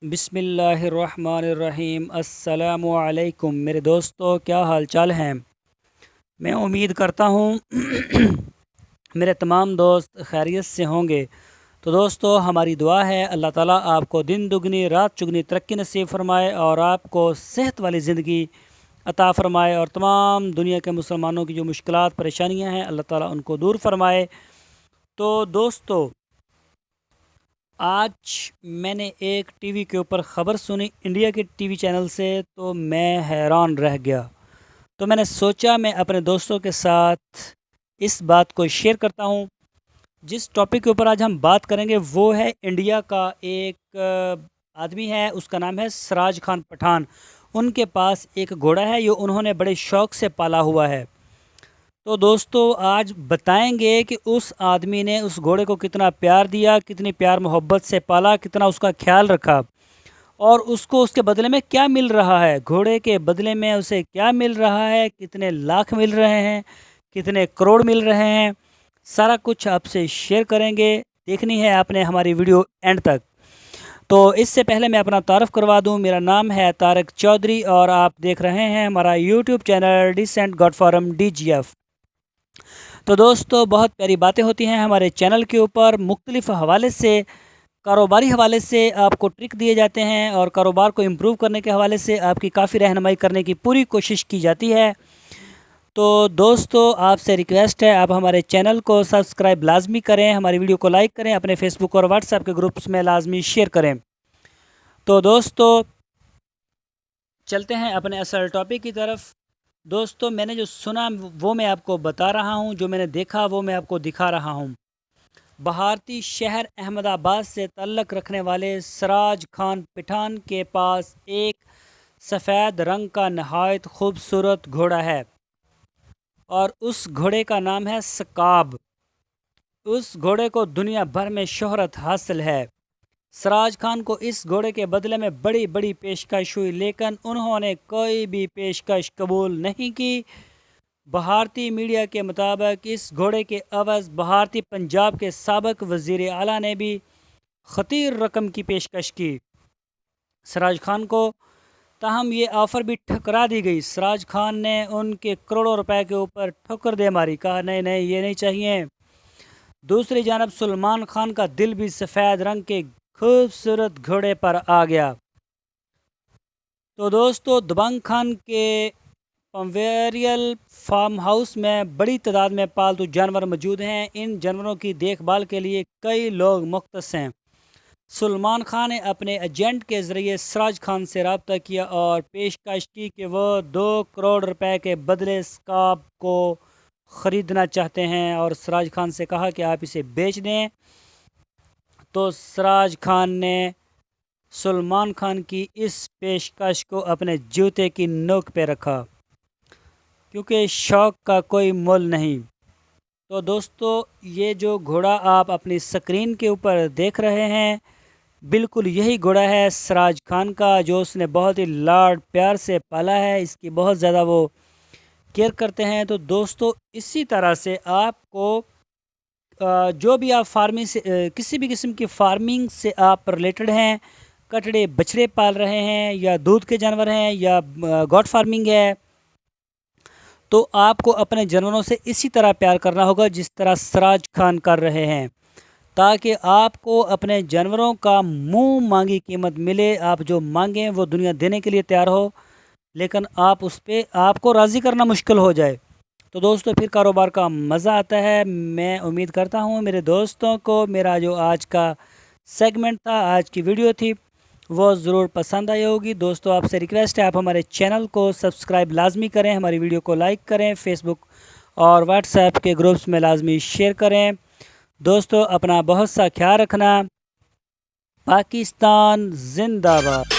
बिस्मिल्लाहिर्रहमानिर्रहीम। अस्सलामु अलैकुम मेरे दोस्तों, क्या हाल चाल हैं। मैं उम्मीद करता हूँ मेरे तमाम दोस्त खैरियत से होंगे। तो दोस्तों, हमारी दुआ है अल्लाह ताला आपको दिन दुगनी रात चुगनी तरक्की नसीब फरमाए और आपको सेहत वाली ज़िंदगी अता फ़रमाए और तमाम दुनिया के मुसलमानों की जो मुश्किलात परेशानियाँ हैं अल्लाह ताला उनको दूर फरमाए। तो दोस्तों, आज मैंने एक टीवी के ऊपर ख़बर सुनी, इंडिया के टीवी चैनल से, तो मैं हैरान रह गया। तो मैंने सोचा मैं अपने दोस्तों के साथ इस बात को शेयर करता हूँ। जिस टॉपिक के ऊपर आज हम बात करेंगे वो है इंडिया का एक आदमी है, उसका नाम है सिराज खान पठान। उनके पास एक घोड़ा है, ये उन्होंने बड़े शौक़ से पाला हुआ है। तो दोस्तों, आज बताएंगे कि उस आदमी ने उस घोड़े को कितना प्यार दिया, कितनी प्यार मोहब्बत से पाला, कितना उसका ख्याल रखा और उसको उसके बदले में क्या मिल रहा है। घोड़े के बदले में उसे क्या मिल रहा है, कितने लाख मिल रहे हैं, कितने करोड़ मिल रहे हैं, सारा कुछ आपसे शेयर करेंगे। देखनी है आपने हमारी वीडियो एंड तक। तो इससे पहले मैं अपना तारफ़ करवा दूं, मेरा नाम है तारक चौधरी और आप देख रहे हैं हमारा YouTube channel decent god forum DGF। तो दोस्तों, बहुत प्यारी बातें होती हैं हमारे चैनल के ऊपर। मुख्तलिफ़ हवाले से, कारोबारी हवाले से आपको ट्रिक दिए जाते हैं और कारोबार को इम्प्रूव करने के हवाले से आपकी काफ़ी रहनुमाई करने की पूरी कोशिश की जाती है। तो दोस्तों, आपसे रिक्वेस्ट है आप हमारे चैनल को सब्सक्राइब लाजमी करें, हमारी वीडियो को लाइक करें, अपने फेसबुक और व्हाट्सएप के ग्रुप्स में लाजमी शेयर करें। तो दोस्तों, चलते हैं अपने असल टॉपिक की तरफ। दोस्तों, मैंने जो सुना वो मैं आपको बता रहा हूँ, जो मैंने देखा वो मैं आपको दिखा रहा हूँ। भारतीय शहर अहमदाबाद से तल्लक रखने वाले सिराज खान पठान के पास एक सफ़ेद रंग का नहायत खूबसूरत घोड़ा है और उस घोड़े का नाम है सकाब। उस घोड़े को दुनिया भर में शोहरत हासिल है। सिराज खान को इस घोड़े के बदले में बड़ी बड़ी पेशकश हुई, लेकिन उन्होंने कोई भी पेशकश कबूल नहीं की। भारतीय मीडिया के मुताबिक इस घोड़े के अवज़ भारतीय पंजाब के साबिक़ वज़ीर आला ने भी खतीर रकम की पेशकश की सिराज खान को, ताहम ये ऑफ़र भी ठुकरा दी गई। सिराज खान ने उनके करोड़ों रुपए के ऊपर ठोकर दे मारी, कहा नहीं नहीं ये नहीं चाहिए। दूसरी जानब सलमान खान का दिल भी सफ़ेद रंग के खूबसूरत घोड़े पर आ गया। तो दोस्तों, दबंग खान के पवेरियल फार्म हाउस में बड़ी तादाद में पालतू जानवर मौजूद हैं। इन जानवरों की देखभाल के लिए कई लोग मुख्तस हैं। सलमान खान ने अपने एजेंट के ज़रिए सिराज खान से रब्ता किया और पेशकश की कि वो 2 करोड़ रुपए के बदले स्काब को ख़रीदना चाहते हैं और सिराज खान से कहा कि आप इसे बेच दें। तो सिराज खान ने सलमान खान की इस पेशकश को अपने जूते की नोक पे रखा, क्योंकि शौक़ का कोई मोल नहीं। तो दोस्तों, ये जो घोड़ा आप अपनी स्क्रीन के ऊपर देख रहे हैं, बिल्कुल यही घोड़ा है सिराज खान का, जो उसने बहुत ही लाड प्यार से पाला है। इसकी बहुत ज़्यादा वो केयर करते हैं। तो दोस्तों, इसी तरह से आपको जो भी आप फार्मिंग से किसी भी किस्म की फार्मिंग से आप रिलेटेड हैं, कटड़े बछड़े पाल रहे हैं या दूध के जानवर हैं या गॉट फार्मिंग है, तो आपको अपने जानवरों से इसी तरह प्यार करना होगा जिस तरह सिराज खान कर रहे हैं, ताकि आपको अपने जानवरों का मुंह मांगी कीमत मिले। आप जो मांगें वो दुनिया देने के लिए तैयार हो, लेकिन आप उस पर आपको राज़ी करना मुश्किल हो जाए, तो दोस्तों फिर कारोबार का मज़ा आता है। मैं उम्मीद करता हूँ मेरे दोस्तों को मेरा जो आज का सेगमेंट था, आज की वीडियो थी, वो ज़रूर पसंद आई होगी। दोस्तों, आपसे रिक्वेस्ट है आप हमारे चैनल को सब्सक्राइब लाजमी करें, हमारी वीडियो को लाइक करें, फेसबुक और व्हाट्सएप के ग्रुप्स में लाजमी शेयर करें। दोस्तों, अपना बहुत सा ख्याल रखना। पाकिस्तान जिंदाबाद।